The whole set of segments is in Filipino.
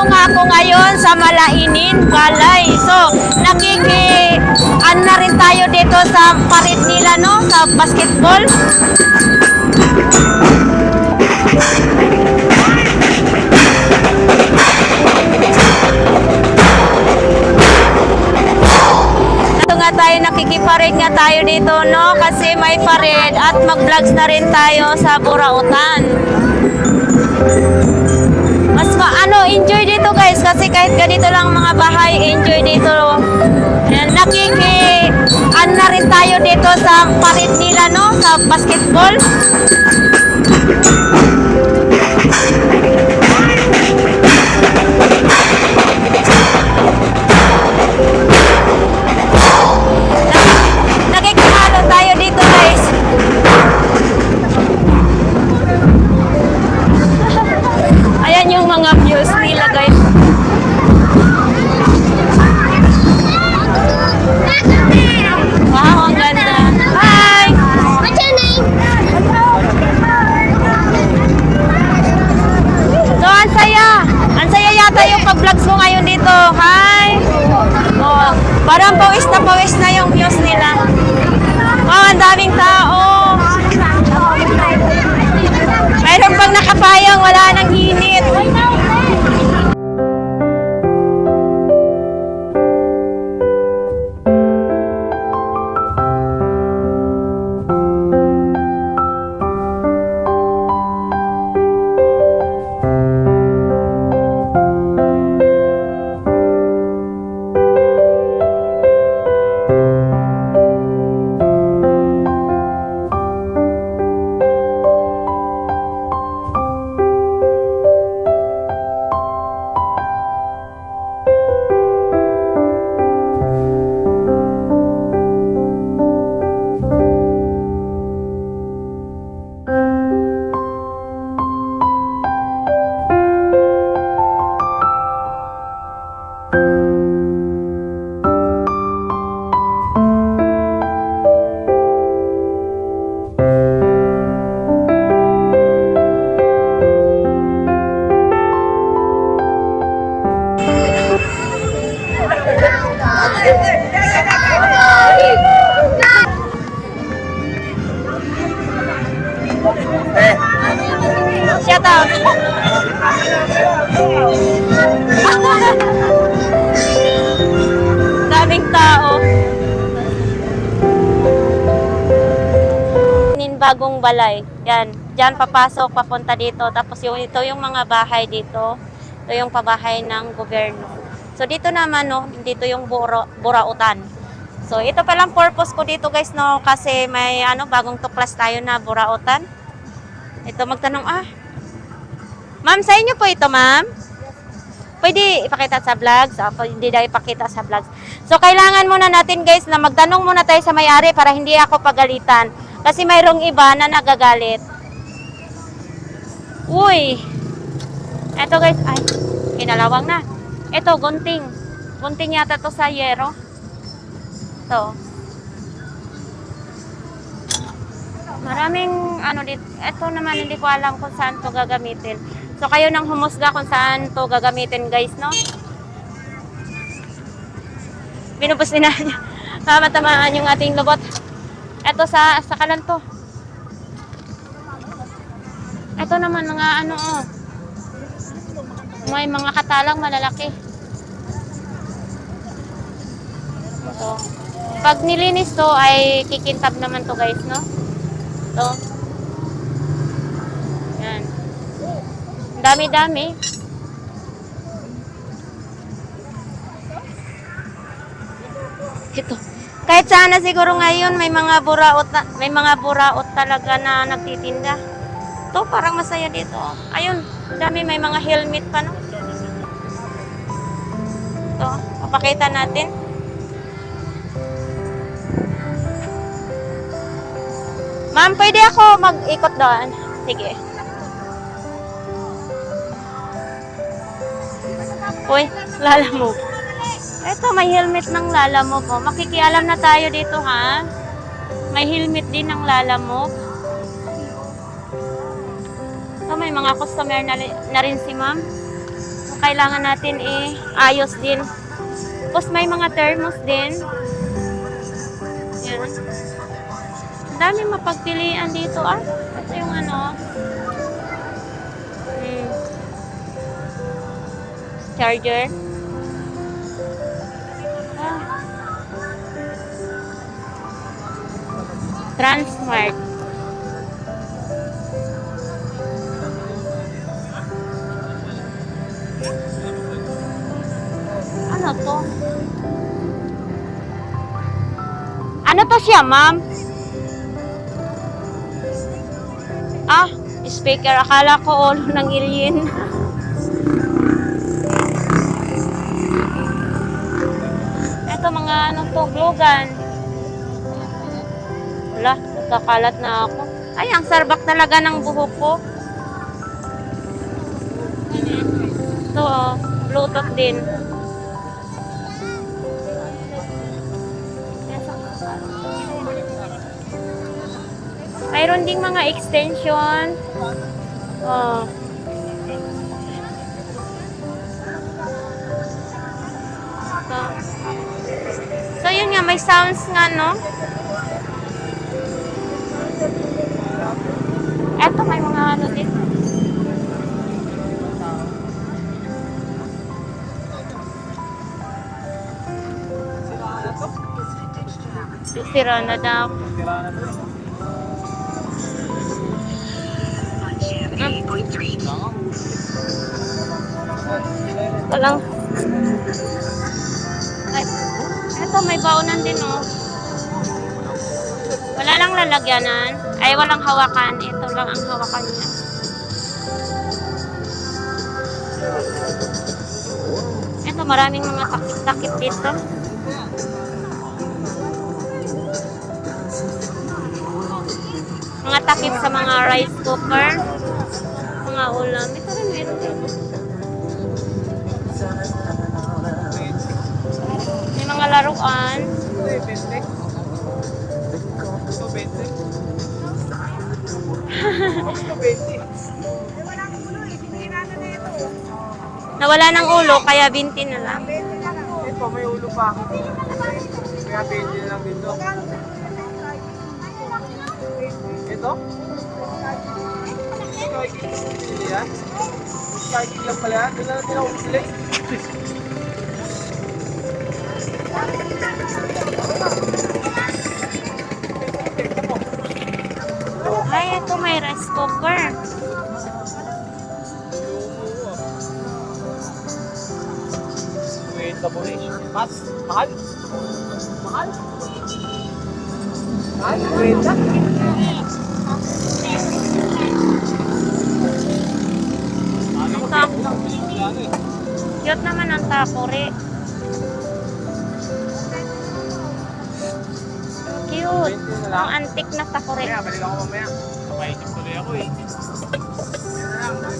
Nandito nga ako ngayon sa Malainin, Balay. So, na rin tayo dito sa parit nila, no? Sa basketball. Ito nga tayo, nakikiparid nga tayo dito, no? Kasi may parid at mag-vlogs na rin tayo sa Burautan. Enjoy dito guys, kasi kahit ganito lang mga bahay, enjoy dito. Na rin tayo dito sa parit nila, no? Sa basketball. Nakikihalo tayo dito guys. Ayan yung mga views nila guys. Wow, ang ganda. Hi! What's your name? So, ang saya. Ang saya yata yung pag-vlogs mo ngayon dito. Hi! Oh, parang pawis na yung views nila. Wow, ang daming tao. Mayroon pang nakapayang, wala nang init. Shout out. Daming tao. Bagong balay. Yan. Diyan papasok, papunta dito. Tapos ito yung mga bahay dito. Ito yung pabahay ng gobyerno. So dito naman, no, dito yung Burautan. So ito palang purpose ko dito guys, no, kasi may bagong tuklas tayo na Burautan. Ito magtanong, ma'am, sa inyo po ito, ma'am? Pwede ipakita sa vlogs? Hindi daw ipakita sa vlogs. So, kailangan muna natin, guys, na magtanong muna tayo sa may-ari para hindi ako pagalitan. Kasi mayroong iba na nagagalit. Uy! Ito, guys. Ay, kinalawang na. Ito, gunting. Gunting yata to sa yero. Ito. Maraming dito. Ito naman hindi ko alam kung saan to gagamitin. So kayo nang humusga kung saan to gagamitin guys, no? Binubos din na matamaan yung ating lubot. Ito sa kalan to. Ito naman mga may mga katalang malalaki. Ito. Pag nilinis to ay kikintab naman to guys, no? Ito. Yan. Dami-dami. Ito. Kahit sana siguro ngayon may mga buraot talaga na nagtitinda. Ito parang masaya dito. Ayun, dami may mga helmet pa, no? Ito, papakita natin. Ma'am, pwede ako mag-ikot doon? Sige. Uy, lalamove. Ito, may helmet ng lalamove. Oh. Makikialam na tayo dito, ha? May helmet din ng lalamove. Ito, may mga customer na rin si ma'am. kailangan natin ayos din. Tapos may mga thermos din. Yan. Ang dami mapagpilian dito ah. Ito yung ano. Charger. Ah. Transmart. Ano to? Ano to siya, ma'am? Ah, speaker. Akala ko ulo ng alien. Ito mga ano to, glugan. Wala, nagkakalat na ako. Ay, ang sarbak talaga ng buhok ko. Ito, oh, Bluetooth din. Mayroon ding mga extension. Oh. So, yun nga, may sounds nga, no? Eto, may mga ano din. Sira na daw. Walang. Ay, eto may baunan din oh. Wala lang lalagyanan. Ay, walang hawakan. Ito lang ang hawakan niya. Ito, maraming mga takip-takip dito. Mga takip sa mga rice cooker. Mga ulam. Ito rin meron dito. May mga laruan. Nawala ng ulo, kaya 20 na lang. Ito, may ulo pa. Kaya 20 na lang dito. Ito? Ito, yan. Striking lang pala yan. Doon na natin ako ulit. Ay, ito may rice cooker. Wait, mas mahal? Mahal? Mahal? Wait lang. Cute naman ang takore. Cute. Ang antik na takore. Mamaya, balik ako mamaya. Kapaisip tuloy ako eh. Yan na lang.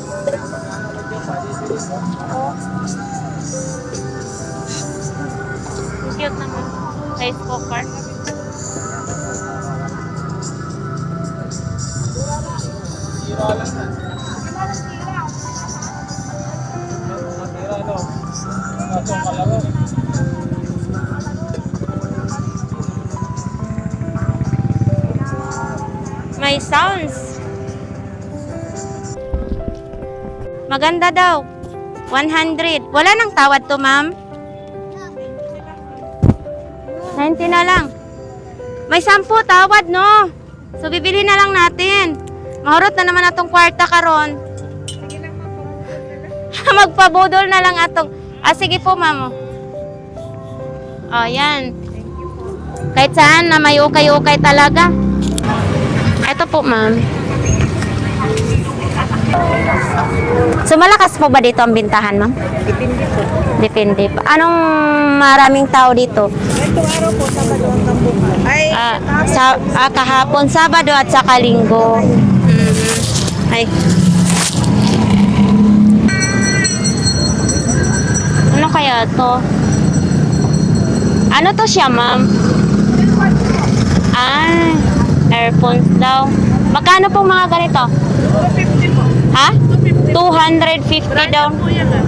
Cute naman. Rice cooker. Sira lang na. Matira, no? Matong kalaro. May sounds. Maganda daw. 100. Wala nang tawad to, ma'am. 90 na lang. May 10 tawad, no? So, bibili na lang natin. Mahurot na naman atong kwarta karon. Magpabudol na lang atong. Ah, sige po, ma'am. Oh, yan. Kahit saan na may ukay-ukay talaga. Ito po, ma'am. So, malakas po ba dito ang bintahan, ma'am? Depende po. Depende pa. Anong maraming tao dito? Itong araw po, Sabado hanggang bukas. Ay, Kahapon, Sabado at saka Linggo. Ay. Ano kaya to? Ano to siya, ma'am? Ay, earphones daw. Magkano pong mga ganito? 250 po. Ha? 250. 250 daw. Po yan ah.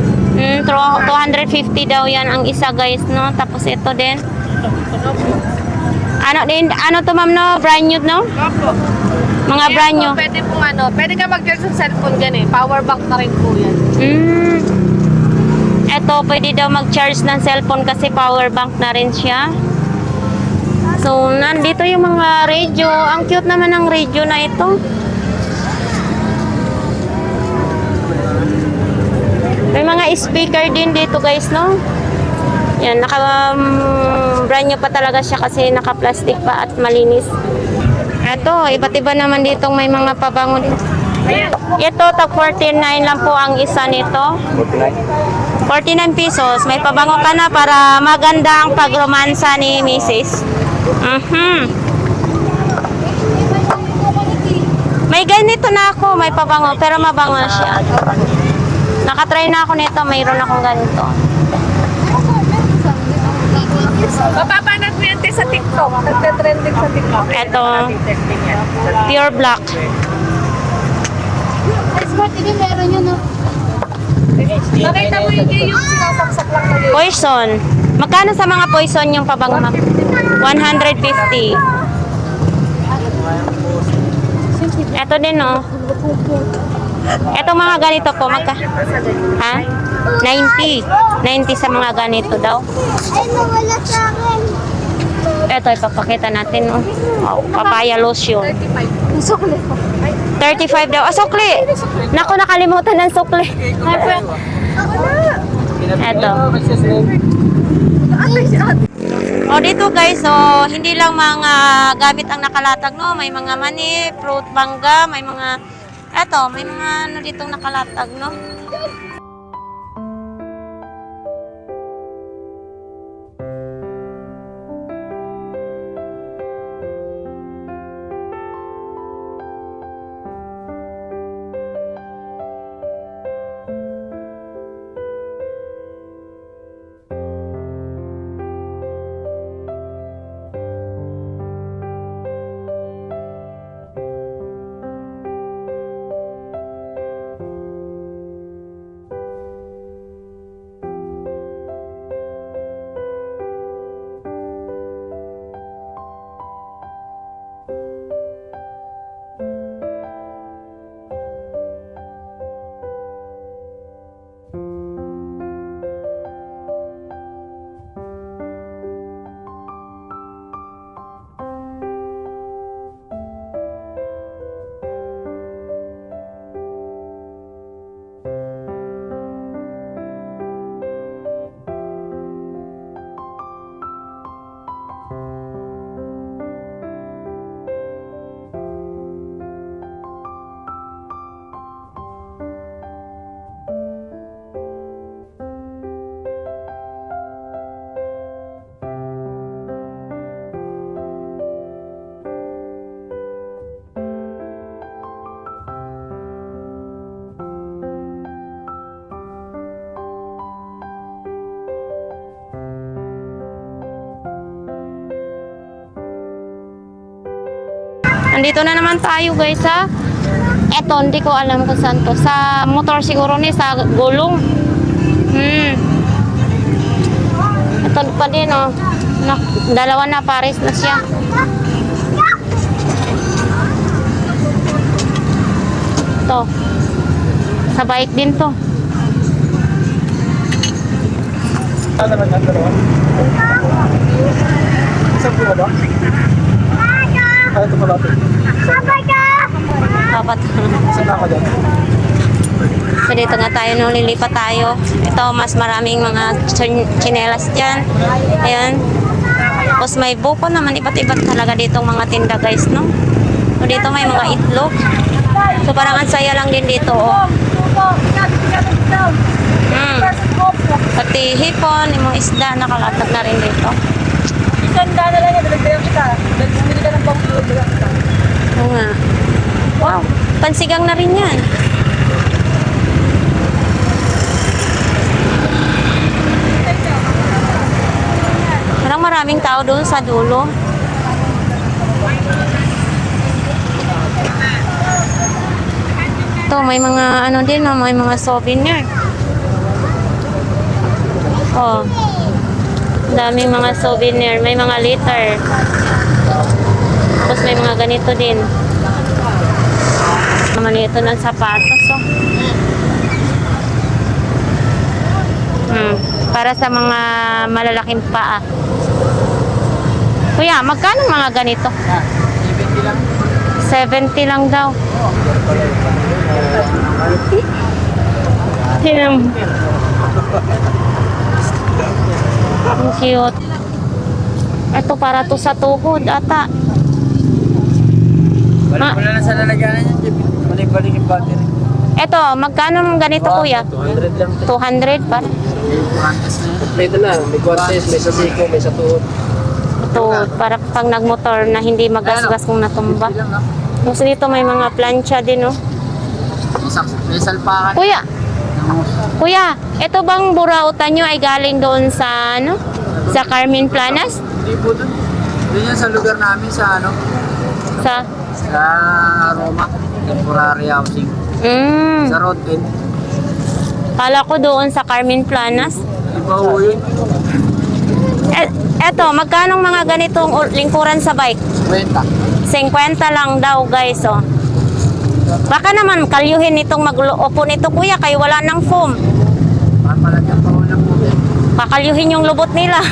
250 daw yan ang isa guys, no? Tapos ito din. Ano to ma'am, no? Brand new, no? Opo. Mga brand new. Pwede pong pwede ka mag-charge sa cellphone dyan eh. Power bank na rin po yan. Ito, pwede daw mag-charge ng cellphone kasi power bank na rin siya. So, nandito yung mga radio. Ang cute naman ng radio na ito. May mga speaker din dito guys, no? Yan, brand new pa talaga siya kasi naka-plastic pa at malinis. Ito, iba't iba naman dito may mga pabango din. Ito, tag 49 lang po ang isa nito. 49 pesos. May pabango ka na para maganda ang pagromansa ni Mrs. May ganito na ako, may pabango, pero mabango na siya. Nakatry na ako nito, mayroon akong ganito. Mapapanat mo yan sa TikTok. Nagte-trending sa TikTok. Ito, pure black. Smart TV meron yun, no? Nakita mo yung sinasaksak lang kayo. Poison. Magkano sa mga poison yung pabango, ma'am? 150. Ito din, no? Ito mga ganito po, ha? 90. 90 sa mga ganito daw. Ay, nawala sa akin. Ito, ipapakita natin, no? Wow, papaya lotion. 35 daw. Ah, sukli! Naku, nakalimutan ng sukli. Ito. O, dito guys, so, hindi lang mga gamit ang nakalatag, no? May mga mani, fruit, mangga, may mga, may mga ano ditong nakalatag, no? Nandito na naman tayo guys ha. Eto, hindi ko alam kung saan to. Sa motor siguro ni, sa gulong. Ito pa din oh. Dalawa na pares na siya. Ito. Sa bike din to. Ano naman yan, dalawa? Isang buka ba? Ay, ito pala ito. Dapat. Isang na ka dyan. So dito nga tayo, no, lilipat tayo. Ito, mas maraming mga chinelas dyan. Ayan. Tapos may buko naman, iba't-iba't talaga ditong mga tinda guys, no? So dito may mga itlog. So parang ang saya lang din dito, oh. Pati hipon, yung mga isda, nakalatag na rin dito. Isanda na lang yan. Dalagdayan kita. Bumili ka ng bangko. Oo nga. Wow, pansigang na rin yan. Parang maraming tao doon sa dulo. Ito, may mga ano din, may mga souvenir. Oh. Daming mga souvenir. May mga liter. Tapos may mga ganito din. Manito ng sapatos. Oh. Para sa mga malalaking paa. Kuya, magkano mga ganito? 70 lang. 70 lang daw. Tinam. Ang cute. Ito para to sa tuhod ata. Balik mo na lang sa lalagyanan yan, Jeep. Balik-balik yung battery. Ito, magkano ng ganito kuya? 200 lang. 200 pa. Kompleto na. May guantes, may sasiko, may sa tuhod. Ito, para pang nagmotor na hindi magasgas kung natumba. Tapos dito may mga plancha din, oh. May salpakan. Kuya, ito bang burautan nyo ay galing doon sa, ano? Sa Carmen Planas? Hindi po doon. Doon yan sa lugar namin sa ano? Sa? Sa Roma. Temporary housing. Sa Road 10. Kala ko doon sa Carmen Planas. Iba ho yun. Eto, magkano mga ganitong lingkuran sa bike? 20. 50 lang daw guys, oh. Baka naman kalyuhin itong mag-upo nito kuya, kayo wala ng foam. Papalagyan pa ho ng puti. Kakalyuhin yung lubot nila.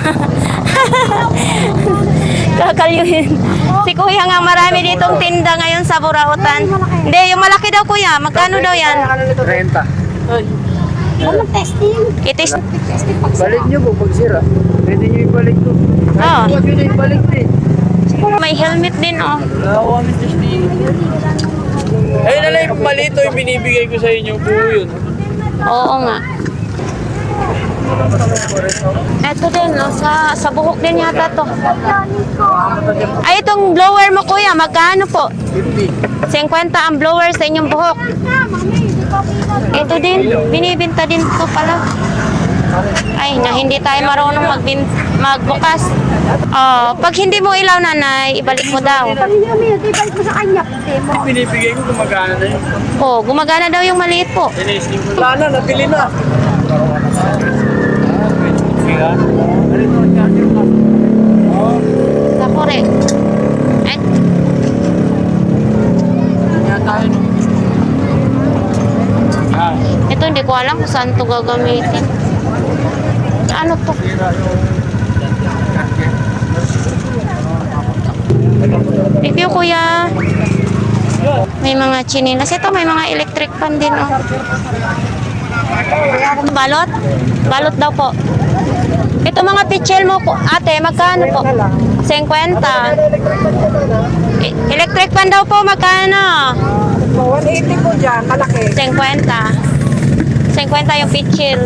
Kakalyuhin. Si kuya nga marami ditong tinda ngayon sa Burautan. Hindi, yung malaki daw kuya, magkano daw yan? 30. Ano testing? Itis. Balik nyo po pag sira. Pwede nyo ibalik to. Oh. Huwag nyo na ibalik to eh. May helmet din, oh. Wala kami testing. Ayun na lang yung malito yung binibigay ko sa inyo. Buo yun. Oo nga. Eto din, no? Sa buhok din yata to. Ay, itong blower mo kuya, magkano po? 50. 50 ang blower sa inyong buhok. Ito din, binibinta din to pala. Ay, na hindi tayo marunong magbukas. Oh, pag hindi mo ilaw nanay, ibalik mo daw. Pag hindi umiyak, ibalik mo sa kanya. Binibigay ko gumagana na yun. Oh, gumagana daw yung maliit po. Wala na, nabili na. Tapore. Ay, ito hindi ko alam kung saan to gagamitin. Ano to? Thank you, kuya. May mga chinilas. Ito, may mga electric fan din, oh. Balot? Balot daw po. Ito mga pichel mo, ate, magkano po? 50. Electric fan daw po, magkano? 180 po dyan, malaki. 50. 50 yung pichel.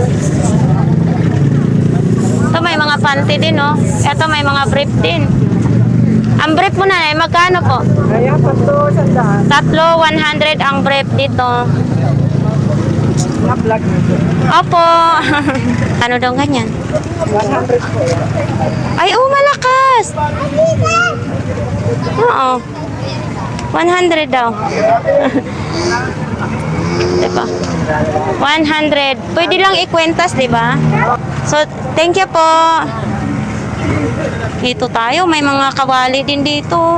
Ito may mga panty din, oh. Ito may mga brief din. Ang brief mo na, magkano po? Ayan, pato, sandaan. Tatlo, 100 ang brief dito. Na-vlog nito. Opo. Ano daw ganyan? 100 po. Ay, malakas. Oo. 100 daw. Diba? 100. Pwede lang ikwentas, diba? So, thank you po. Dito tayo. May mga kawali din dito.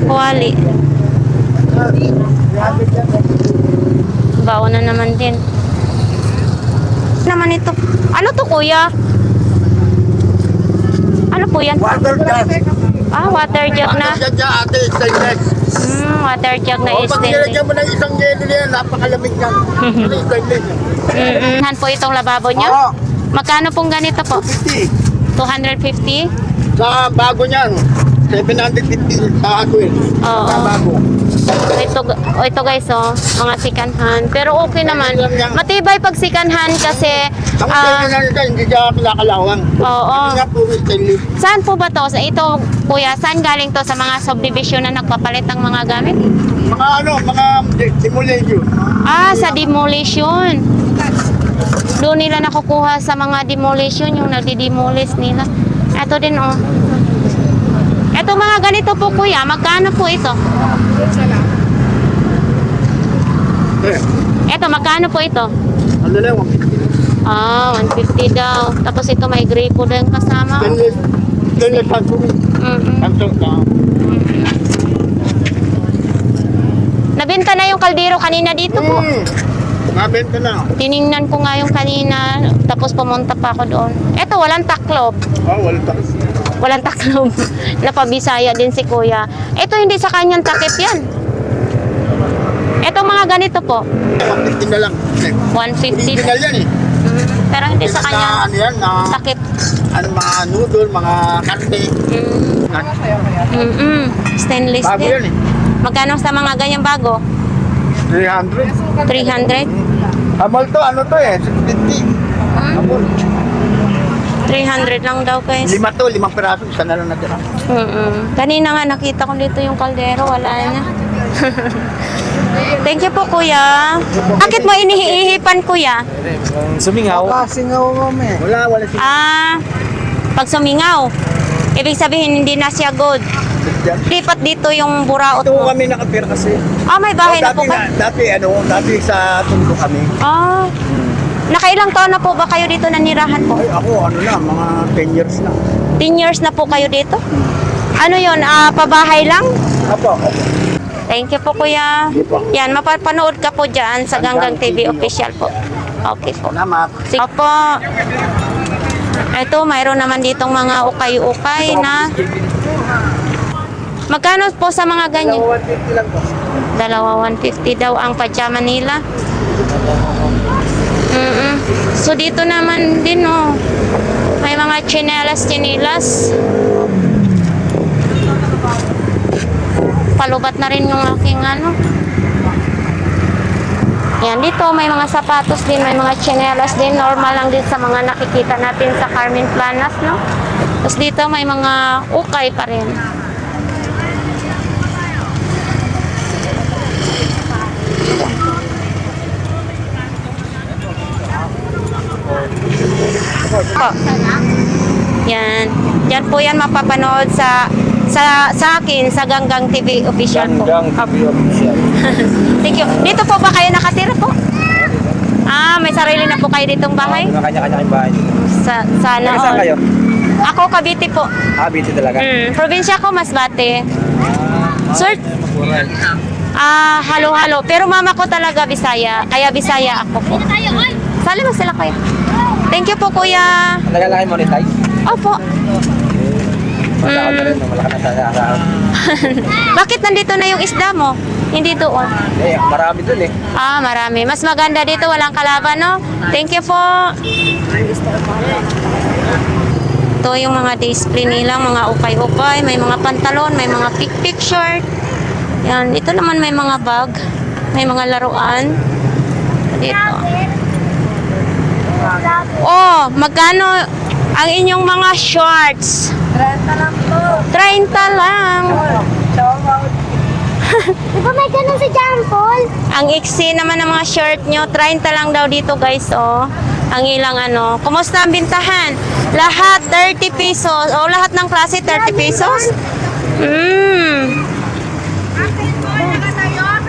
Kawali. Baon na naman din. Naman ito. Ano to kuya? Ano po yan? Water gas. Ah, water jug na. Water gas ate, stainless. Water jug na Pag stainless. nilagyan mo ng isang yelo na yan, napakalamig yan. Stainless. Han po itong lababo nyo? Oo. Magkano pong ganito po? 50. 250? Sa bago niyan, 750 sa ako eh. Oo. Sa bago. Ito guys, oh, mga sikanhan. Pero okay naman. Matibay pag sikanhan kasi, Ang stainless na nito, hindi siya kinakalawang. oo. Hindi nga puro stainless. Saan po ba to? Sa ito, kuya, saan galing to? Sa mga subdivision na nagpapalit ng mga gamit? Mga ano, mga simulation. Ah, sa demolition. Doon nila nakukuha sa mga demolition, yung nagdi-demolish nila. Ito din, oh. Ito mga ganito po, kuya. Magkano po ito? Eto, magkano po ito? Ano lang, 150. Ah, 150 daw. Tapos ito may gripo din kasama. Stainless kanto. Mm-mm. Kanto na. Nabenta na yung kaldero kanina dito po. Nabenta na. Tiningnan ko nga yung kanina, tapos pumunta pa ako doon. Eto, walang taklob. Oh, wala tayo. Walang taklob. Napabisaya din si kuya. Ito hindi sa kanyang takip yan. Ito mga ganito po. 150 na lang. 150. Original yan eh. Pero hindi sa kanya Ano yan, na takip. ano, mga noodle, mga karne. Stainless Bago yan din. eh. Magkano sa mga ganyang bago? 300. 300? Amal to, ano to eh, 650. Amal. 300 lang daw guys. 5 piraso, isa na lang natira. Kanina nga nakita ko dito yung kaldero, wala na. Thank you po kuya. Bakit mo inihihipan kuya? Sumingaw. Wala siya. Pag sumingaw, ibig sabihin hindi na siya good. Lipat dito yung buraot Ito mo. kami nakapira kasi. May bahay na po kayo? Dati sa tundo kami. Nakailang taon na po ba kayo dito nanirahan po? Ay, ako, ano na, mga 10 years na. 10 years na po kayo dito? Ano yun, pabahay lang? Apo. Thank you po kuya. Yan, mapapanood ka po dyan sa Ganggang TV official po. Okay po. Salamat. Sige po. Ito, mayroon naman ditong mga ukay-ukay na. Magkano po sa mga ganyan? 150 lang po. Dalawa 150 daw ang pajama nila. So dito naman din oh. May mga tsinelas. Palubat na rin yung aking ano. Yan, dito may mga sapatos din, may mga tsinelas din. Normal lang din sa mga nakikita natin sa Carmen Planas, no? Tapos dito may mga ukay pa rin. Po. Yan. Yan po yan mapapanood sa akin sa Ganggang TV official po. Ganggang TV official. Thank you. Dito po ba kayo nakatira po? May sarili na po kayo ditong bahay? Mga kanya-kanya kayong bahay. Sana Saan all. kayo? Ako Cavite po. Busy talaga. Probinsya ko Masbate. Sir, halo-halo. Pero mama ko talaga Bisaya. Kaya Bisaya ako po. Sali mo sila kayo. Thank you po kuya. Tagal lang kayo monetize? Opo. Wala ka na rin. Wala ka na sa Bakit nandito na yung isda mo? Hindi doon. marami dun eh. Marami. Mas maganda dito, walang kalaban, no? Thank you po. Ito yung mga display nila, mga ukay-ukay, may mga pantalon, may mga pick-pick shirt. Yan, dito naman may mga bag, may mga laruan. Dito. Magkano ang inyong mga shorts? 30 lang po. 30 lang. Di ba may ganun si John Paul? Ang iksi naman ng mga shirt nyo, 30 lang daw dito guys, oh. Ang ilang ano. Kumusta ang bintahan? Lahat 30 pesos. Lahat ng klase 30 pesos?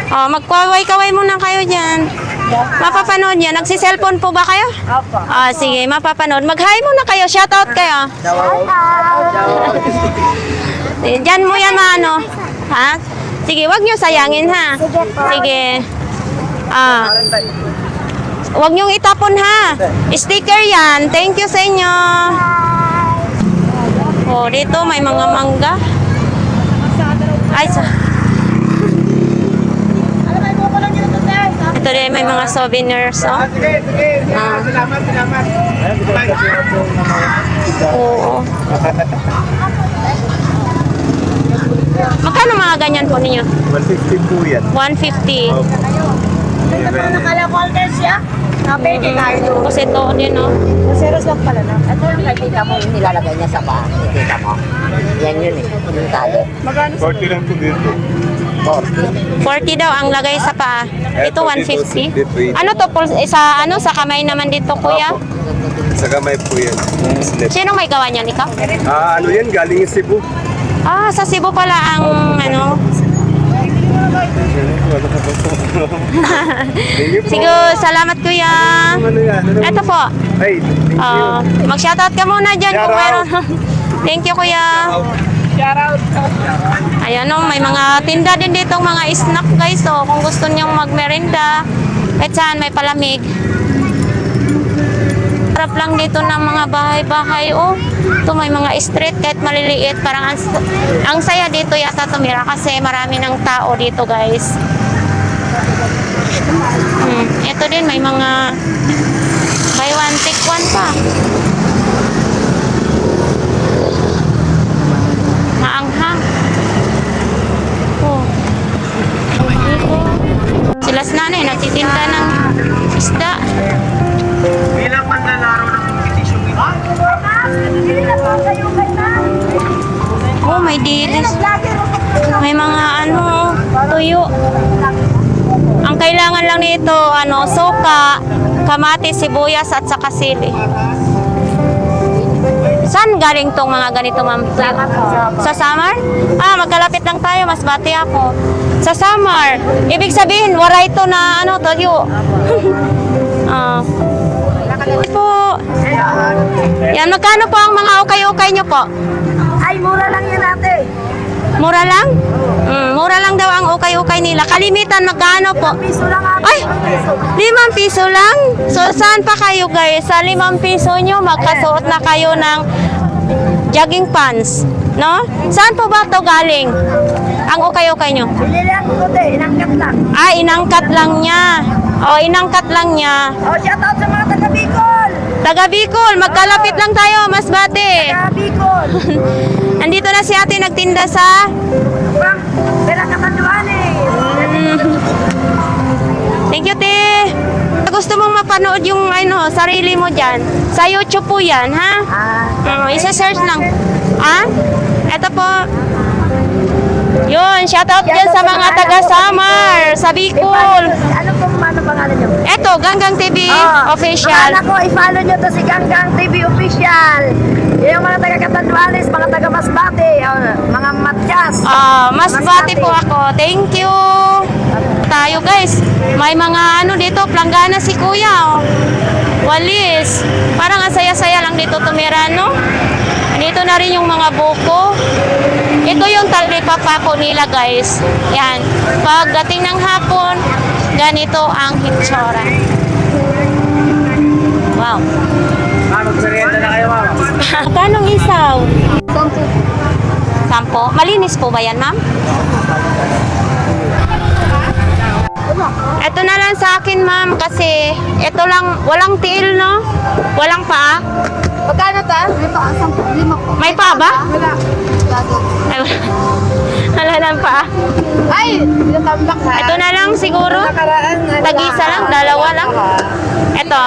Magkaway-kaway muna kayo dyan. Mapapanood yan. Nagsiselfone po ba kayo? Opo. Sige, mapapanood. Mag-hi muna kayo. Shoutout kayo. Diyan mo yan maano. Ha? Sige, wag nyo sayangin ha. Sige. Wag nyo itapon ha. Sticker yan. Thank you sa inyo. Dito may mga mangga. Ito din may mga souvenirs. Salamat. Oo. Magkano mga ganyan po ninyo? 150 po yan. 150. Nakala-colder siya. Napili tayo. Kasi ito din, no? Maseros lang pala na. Ito yung nakikita mo yung nilalagay niya sa paa. Nakikita mo. Yan yun eh. Yung tali. 40 lang po dito. 40 daw ang lagay sa paa. Ito 150. Ano to? Sa kamay naman dito, kuya? Sa kamay po yan. Sino may gawa niyan, ikaw? Ano yan? Galing Cebu. Sa Cebu pala ang ano. Sige, salamat kuya. Ano yan? Ito po. Ay, thank you. Mag-shoutout ka muna dyan kung Shoutout. meron. Thank you kuya. Shout out. Ayan o, may mga tinda din ditong mga snack guys. So, kung gusto niyong magmerenda, kahit saan may palamig. Harap lang dito ng mga bahay-bahay. Oh, ito may mga street kahit maliliit. Parang ang saya dito yata tumira kasi marami ng tao dito guys. Ito din may mga buy one take one pa. Maanghang. Oh. Dito. Sila nanay nagtitinda ng isda. Bilang manlalaro ng competition ito. Oh, may dilis. May mga ano, tuyo. Ang kailangan lang nito, suka, kamatis, sibuyas at saka sili. Saan galing tong mga ganito, ma'am? Sa Samar? Magkalapit lang tayo, mas bati ako. Sa Samar. Ibig sabihin, waray ito na tuyo. Po. Yan, magkano po ang mga ukay-ukay nyo po? Ay, mura lang yan ate. Mura lang? Mura lang daw ang ukay-ukay nila. Kalimitan, magkano po? Piso lang ate. Ay! 5 piso lang? So, saan pa kayo guys? Sa 5 piso nyo, magkasuot na kayo ng jogging pants. No? Saan po ba ito galing? Ang ukay-ukay nyo? Bili lang ko te, inangkat lang. Inangkat lang niya. Inangkat lang niya. Shout out sa mga taga Bicol. Taga Bicol, magkalapit lang tayo, Masbate. Taga Bicol. Andito na si ate nagtinda sa... Bang, pera katanduan eh. Thank you, te. Gusto mong mapanood yung sarili mo dyan? Sa YouTube po yan, ha? Isa-search lang. Ito po. Yun, shoutout dyan sa mga taga-Samar, sa Bicol. Ano pangalan nyo? Eto, Ganggang TV Official. Mga ko, i-follow nyo to si Ganggang TV Official. Yung mga taga-Catanduanes, mga taga-Masbate, mga Matyas. Masbate po ako. Thank you. Tayo guys, may mga dito, planggana si kuya. Walis. Parang ang saya-saya lang dito tumira, no? Dito na rin yung mga buko. Ito yung talipapa po nila guys. Yan. Pagdating ng hapon, ganito ang hitsura. Wow. Magmerienda na kayo, mama. Kanong isaw? 10. Malinis po ba yan, ma'am? Ito na lang sa akin, ma'am, kasi ito lang, walang tiil, no? Walang paa. Magkano ta? May pa, 5 po. May paa ba? Wala. Ay, wala lang paa. Ay, natambak ha. Ito na lang siguro. Nakaraan. Tag-isa lang, dalawa lang. Ito.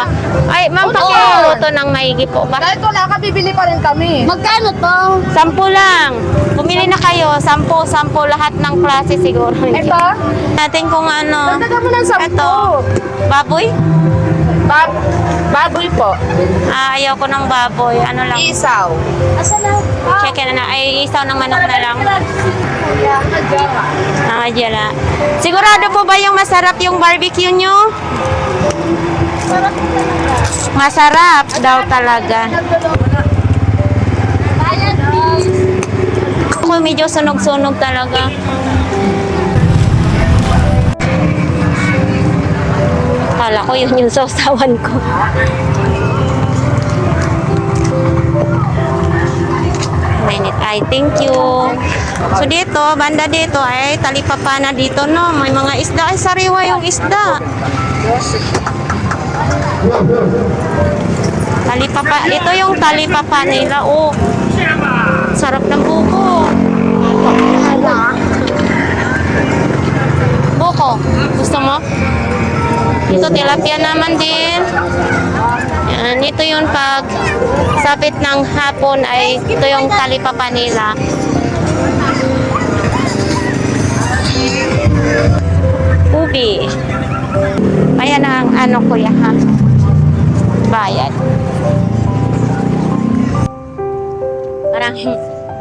Ay, ma'am, pakiluto ng maigi po ba? Kahit wala ka, bibili pa rin kami. Magkano to? 10 lang. Bumili na kayo. 10 lahat ng klase siguro. Ito? Natin kung ano. Dagdagan mo ng 10. Ito. Baboy? Baboy po. Ayaw ko ng baboy. Ano lang. Isaw. Asa na? Check na. Ay, isaw ng manok na lang. Jala. Sigurado po ba yung masarap yung barbecue nyo? Masarap daw talaga. Ako medyo sunog-sunog talaga. Kala ko yun yung sausawan ko. Minute. Ay, thank you. So dito, banda dito ay talipapa na dito, no? May mga isda. Ay, sariwa yung isda. Talipapa. Ito yung talipapa nila. Oh, sarap ng buko. Buko. Gusto mo? Ito, tilapia naman din. Yan, ito yung pag sapit ng hapon ay ito yung talipapa nila. Ubi. Ayan ang kuya ha. Bayad.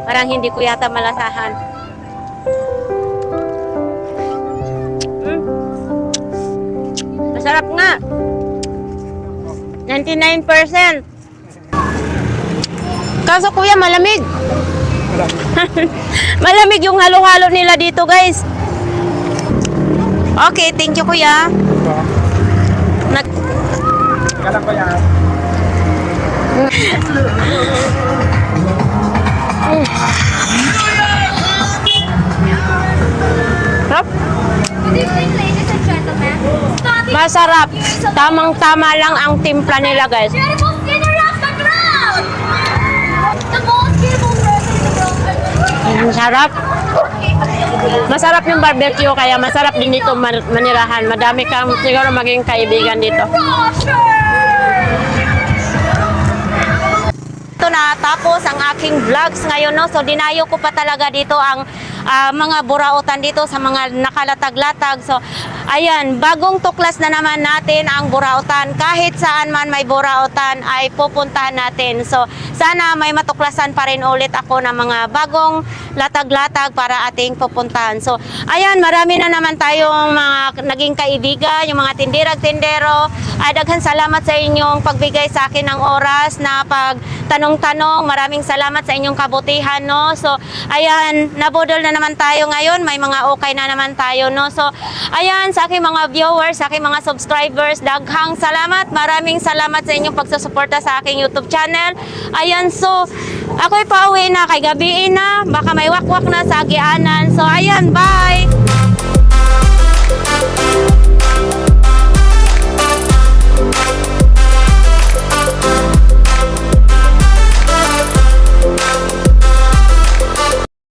Parang hindi ko yata malasahan. Masarap nga. 99%. Kaso kuya, malamig. Malamig yung halo-halo nila dito, guys. Okay, thank you kuya. Kala ko yan. Sarap. Good evening, ladies and gentlemen. Starting Masarap. Tamang-tama lang ang timpla nila, guys. beautiful skinner off the ground. The most beautiful person in the world. Masarap. Masarap yung barbecue, kaya masarap din dito manirahan. Madami kang siguro maging kaibigan dito. Ito na tapos ang aking vlogs ngayon, no. So dinayo ko pa talaga dito ang mga burautan dito sa mga nakalatag-latag. So ayan, bagong tuklas na naman natin ang burautan. Kahit saan man may burautan ay pupuntahan natin. So sana may matuklasan pa rin ulit ako ng mga bagong latag-latag para ating pupuntahan. So ayan, marami na naman tayong mga naging kaibigan, yung mga tindirag-tindero. Ay daghan salamat sa inyong pagbigay sa akin ng oras na pagtanong-tanong. Maraming salamat sa inyong kabutihan, no. So ayan, nabudol na naman tayo ngayon. May mga okay na naman tayo, no. So ayan, sa aking mga viewers, sa aking mga subscribers, daghang salamat. Maraming salamat sa inyong pagsusuporta sa aking YouTube channel. Ayan, so ako'y pauwi na, kay gabiin na, baka may wakwak na sa agianan. So ayan, bye!